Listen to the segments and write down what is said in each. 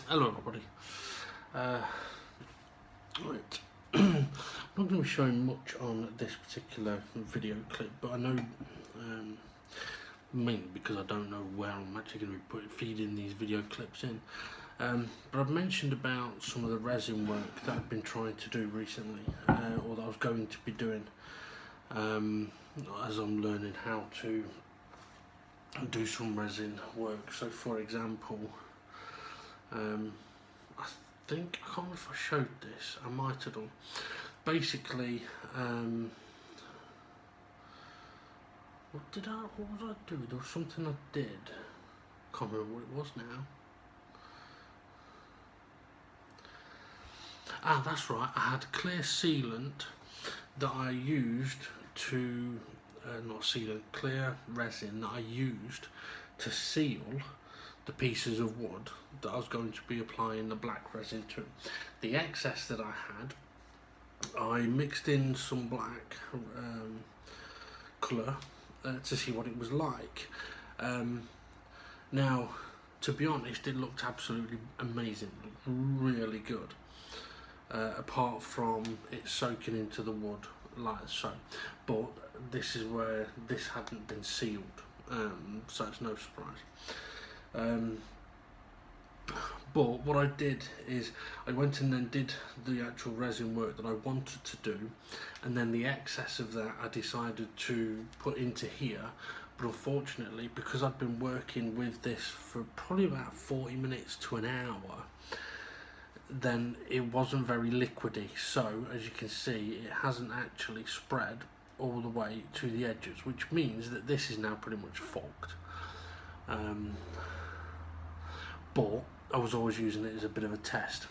Hello everybody. Right. I'm not going to be showing much on this particular video clip, but I know mainly because I don't know where I'm actually going to be feeding these video clips in. But I've mentioned about some of the resin work that I've been trying to do recently, or that I was going to be doing, as I'm learning how to do some resin work. So for example, I think, I can't remember if I showed this, I might have done. Basically, what was I doing? There was something I did, can't remember what it was now. Ah, that's right, I had clear sealant that I used to, not sealant, clear resin that I used to seal the pieces of wood that I was going to be applying the black resin to. The excess that I had, I mixed in some black colour to see what it was like. Now, to be honest, it looked absolutely amazing, it looked really good, apart from it soaking into the wood like so. But this is where this hadn't been sealed, so it's no surprise. But what I did is I went and then did the actual resin work that I wanted to do, and then the excess of that I decided to put into here. But unfortunately, because I'd been working with this for probably about 40 minutes to an hour, then it wasn't very liquidy. So as you can see, it hasn't actually spread all the way to the edges, which means that this is now pretty much fogged. But I was always using it as a bit of a test.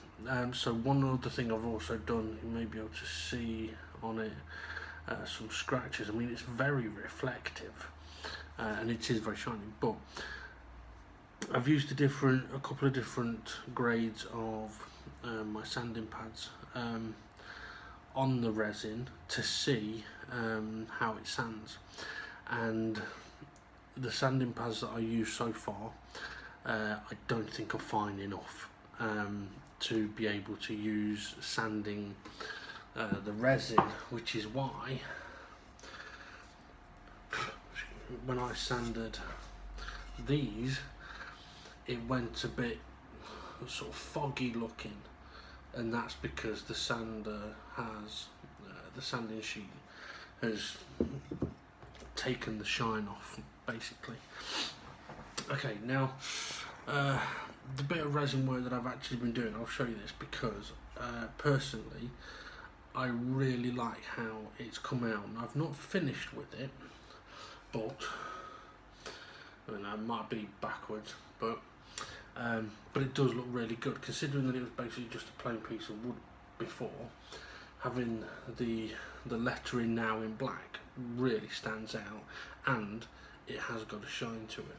So one other thing I've also done, you may be able to see on it some scratches. I mean, it's very reflective, and it is very shiny. But I've used a couple of different grades of my sanding pads on the resin to see how it sands. And the sanding pads that I use so far, I don't think are fine enough to be able to use sanding the resin, which is why when I sanded these, it went a bit sort of foggy looking, and that's because the sander has the sanding sheet has taken the shine off, basically. Okay, now the bit of resin work that I've actually been doing, I'll show you this because personally I really like how it's come out. And I've not finished with it, but I mean, I might be backwards, but it does look really good, considering that it was basically just a plain piece of wood before. Having the lettering now in black really stands out, and it has got a shine to it.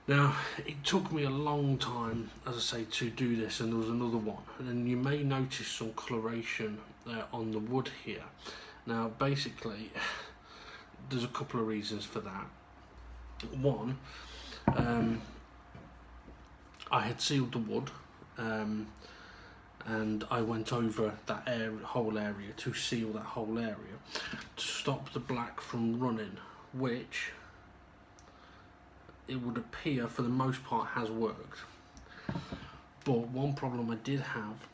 Now, it took me a long time, as I say, to do this, and there was another one, and you may notice some coloration on the wood here. Now, basically, there's a couple of reasons for that. One, I had sealed the wood, and I went over that whole area to seal that whole area to stop the black from running, which it would appear for the most part has worked. But one problem I did have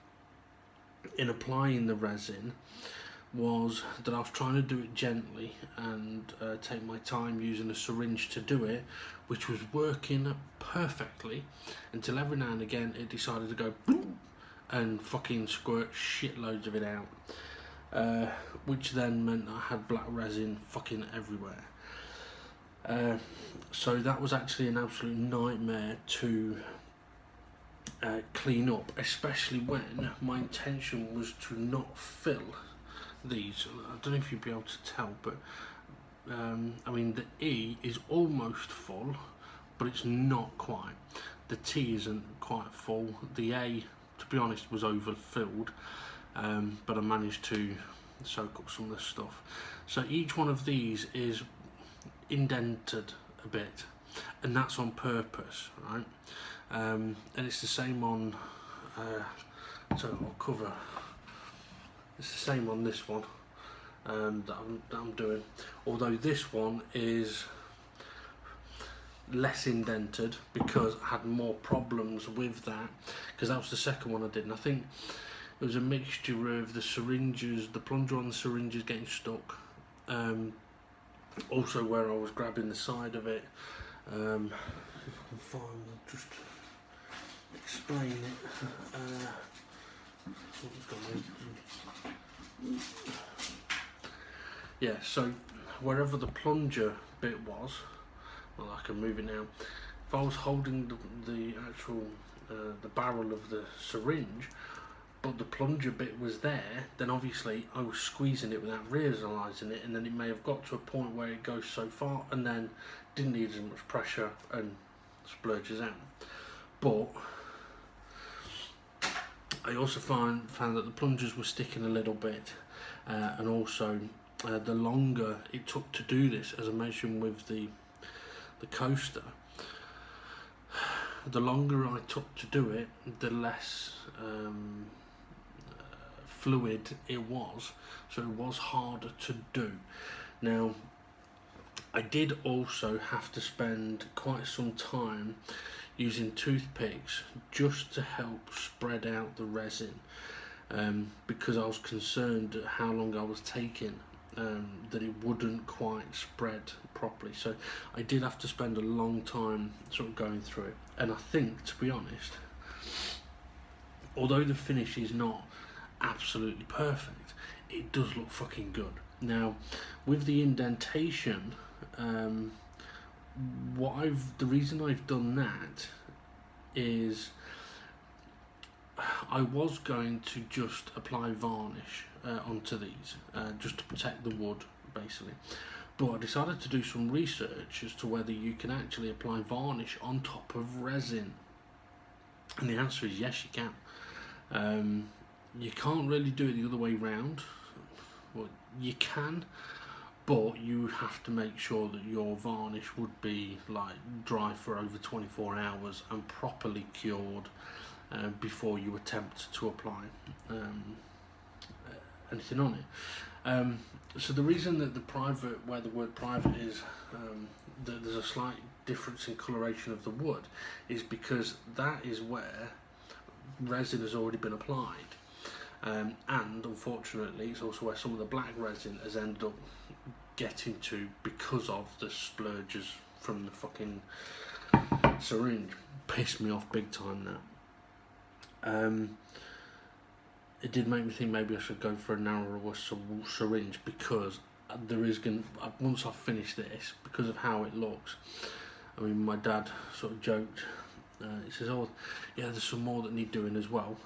in applying the resin was that I was trying to do it gently and take my time using a syringe to do it, which was working perfectly until every now and again it decided to go boom and fucking squirt shitloads of it out, which then meant I had black resin fucking everywhere. So that was actually an absolute nightmare to clean up, especially when my intention was to not fill these. I don't know if you'd be able to tell, but I mean, the E is almost full, but it's not quite. The T isn't quite full. The A, to be honest, was overfilled, but I managed to soak up some of the stuff. So each one of these is indented a bit, and that's on purpose, right? and it's the same on so I'll cover, it's the same on this one that I'm doing, although this one is less indented because I had more problems with that, because that was the second one I did, and I think it was a mixture of the syringes, the plunger on the syringes getting stuck, also where I was grabbing the side of it. If I can find, just explain it. Yeah, so wherever the plunger bit was, well, I can move it now. If I was holding the actual the barrel of the syringe, but the plunger bit was there, then obviously I was squeezing it without realising it, and then it may have got to a point where it goes so far and then didn't need as much pressure and splurges out. But I also found that the plungers were sticking a little bit, and also the longer it took to do this, as I mentioned with the coaster, the longer I took to do it, the less fluid it was, so it was harder to do. Now, I did also have to spend quite some time using toothpicks just to help spread out the resin, because I was concerned at how long I was taking, that it wouldn't quite spread properly. So I did have to spend a long time sort of going through it, and I think, to be honest, although the finish is not absolutely perfect, it does look fucking good. Now, with the indentation, the reason I've done that is I was going to just apply varnish onto these, just to protect the wood, basically. But I decided to do some research as to whether you can actually apply varnish on top of resin, and the answer is yes, you can. You can't really do it the other way round. Well, you can, but you have to make sure that your varnish would be like dry for over 24 hours and properly cured before you attempt to apply anything on it. So the reason that where the word private is, that there's a slight difference in coloration of the wood, is because that is where resin has already been applied, and unfortunately it's also where some of the black resin has ended up getting to because of the splurges from the fucking syringe. Pissed me off big time now. It did make me think maybe I should go for a narrower syringe, because there is going to, once I've finished this, because of how it looks, I mean, my dad sort of joked, he says, oh yeah, there's some more that need doing as well,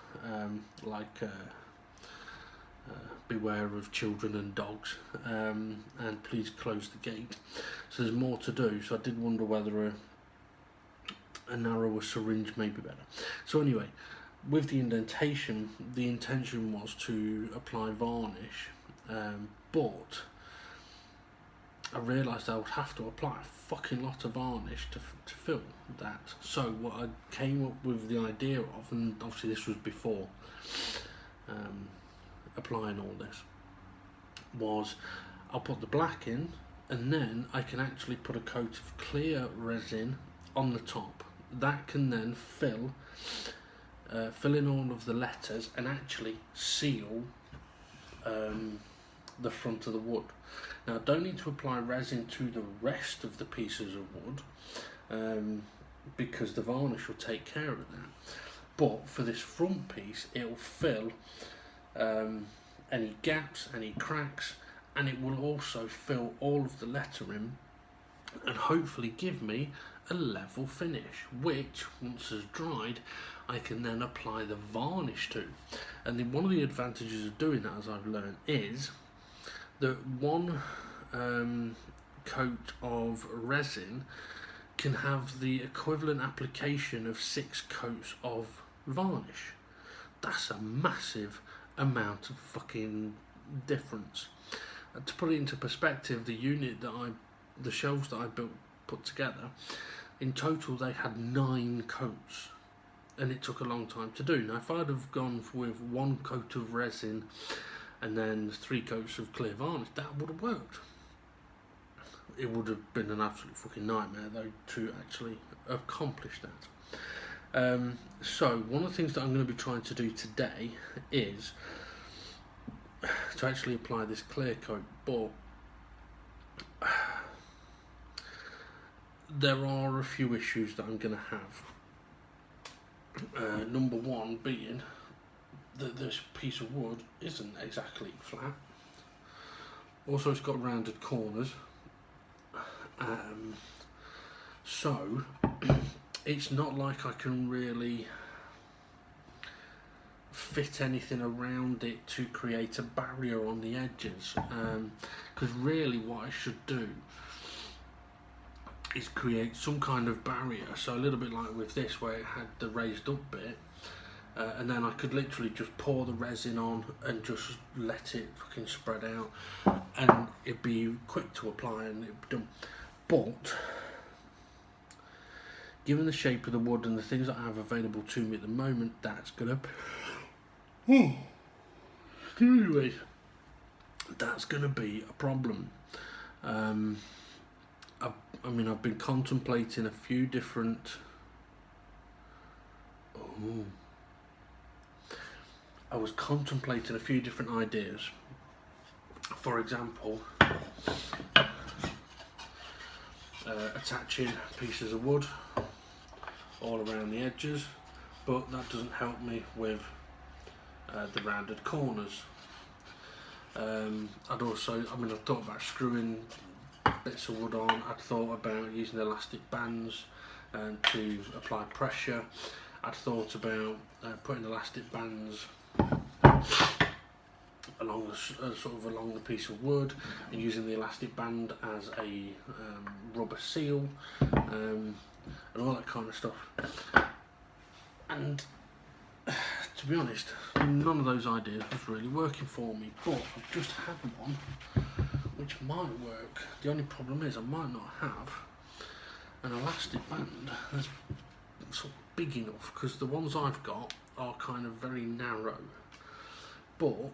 like beware of children and dogs, and please close the gate. So there's more to do, so I did wonder whether a narrower syringe may be better. So anyway, with the indentation, the intention was to apply varnish, but I realised I would have to apply a fucking lot of varnish to fill that. So what I came up with the idea of, and obviously this was before applying all this, was I'll put the black in, and then I can actually put a coat of clear resin on the top. That can then fill in all of the letters and actually seal the front of the wood. Now, I don't need to apply resin to the rest of the pieces of wood, because the varnish will take care of that. But for this front piece, it will fill any gaps, any cracks, and it will also fill all of the lettering and hopefully give me a level finish, which once it's dried I can then apply the varnish to. And one of the advantages of doing that, as I've learned, is that one coat of resin can have the equivalent application of 6 coats of varnish. That's a massive amount of fucking difference. To put it into perspective, the shelves that I put together, in total they had 9 coats and it took a long time to do. Now if I'd have gone with 1 coat of resin and then 3 coats of clear varnish, that would have worked. It would have been an absolute fucking nightmare though to actually accomplish that. So one of the things that I'm going to be trying to do today is to actually apply this clear coat, but there are a few issues that I'm going to have. Number one being that this piece of wood isn't exactly flat. Also, it's got rounded corners. So it's not like I can really fit anything around it to create a barrier on the edges, because really what I should do is create some kind of barrier, so a little bit like with this where it had the raised up bit, and then I could literally just pour the resin on and just let it fucking spread out, and it'd be quick to apply and it'd be done. But given the shape of the wood and the things that I have available to me at the moment, that's gonna anyway, that's gonna be a problem. I've been contemplating a few different. I was contemplating a few different ideas. For example, attaching pieces of wood all around the edges, but that doesn't help me with the rounded corners. I've thought about screwing bits of wood on. I'd thought about using elastic bands to apply pressure. I'd thought about putting elastic bands along the piece of wood and using the elastic band as a rubber seal, and all that kind of stuff. And to be honest, none of those ideas was really working for me, but I've just had one which might work. The only problem is I might not have an elastic band that's sort of big enough, because the ones I've got are kind of very narrow. But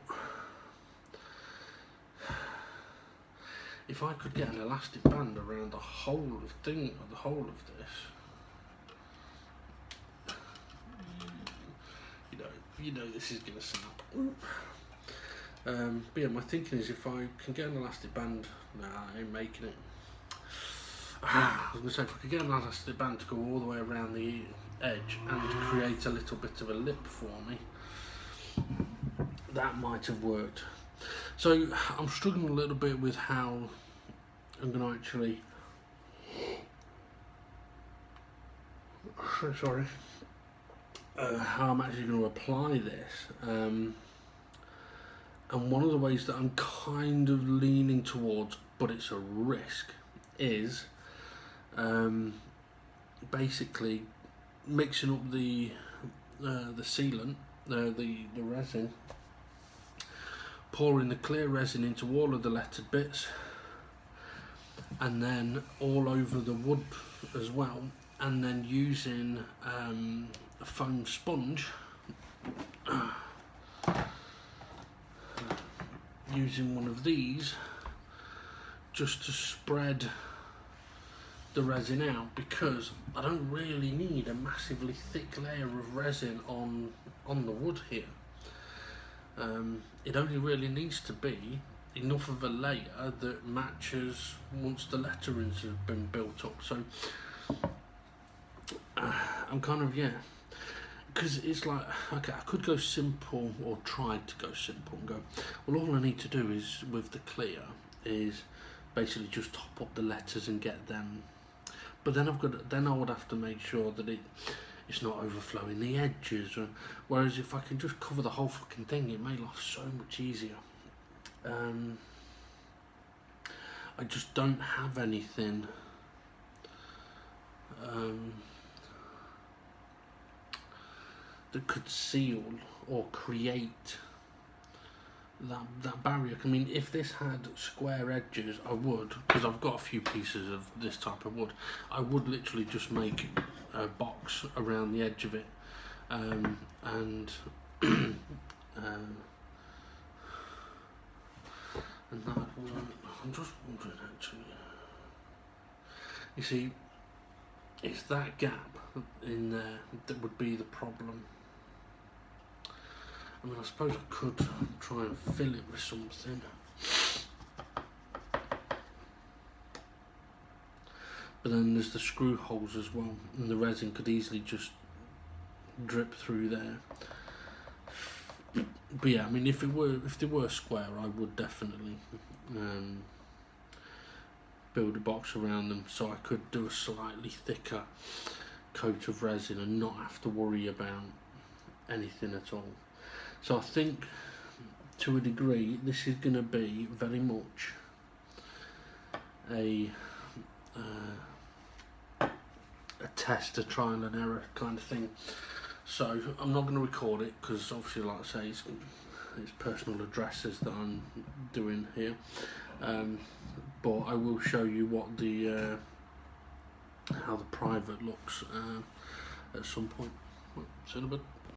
if I could get an elastic band around the whole of this, you know this is gonna snap. But yeah, my thinking is if I can get an elastic band, I ain't making it. I was gonna say, if I could get an elastic band to go all the way around the edge and create a little bit of a lip for me, that might have worked. So I'm struggling a little bit with how I'm going to actually how I'm actually going to apply this, and one of the ways that I'm kind of leaning towards, but it's a risk, is basically mixing up the sealant, the resin, pouring the clear resin into all of the lettered bits, and then all over the wood as well, and then using a foam sponge, using one of these just to spread the resin out, because I don't really need a massively thick layer of resin on the wood here. It only really needs to be enough of a layer that matches once the letterings have been built up. So I'm kind of, because it's like, okay, I could go simple, or try to go simple and go, well, all I need to do is, with the clear, is basically just top up the letters and get them, but then I would have to make sure that it's not overflowing the edges, whereas if I can just cover the whole fucking thing, it made life so much easier. I just don't have anything that could seal or create that barrier. I mean, if this had square edges, I would, because I've got a few pieces of this type of wood, I would literally just make a box around the edge of it and and that one, I'm just wondering actually. You see, it's that gap in there that would be the problem. I mean, I suppose I could try and fill it with something. But then there's the screw holes as well, and the resin could easily just drip through there. But yeah, I mean, if they were square, I would definitely build a box around them so I could do a slightly thicker coat of resin and not have to worry about anything at all. So I think, to a degree, this is going to be very much a test, a trial and error kind of thing. So I'm not going to record it because obviously, like I say, it's personal addresses that I'm doing here. But I will show you what the how the private looks at some point. Well, see you in a bit.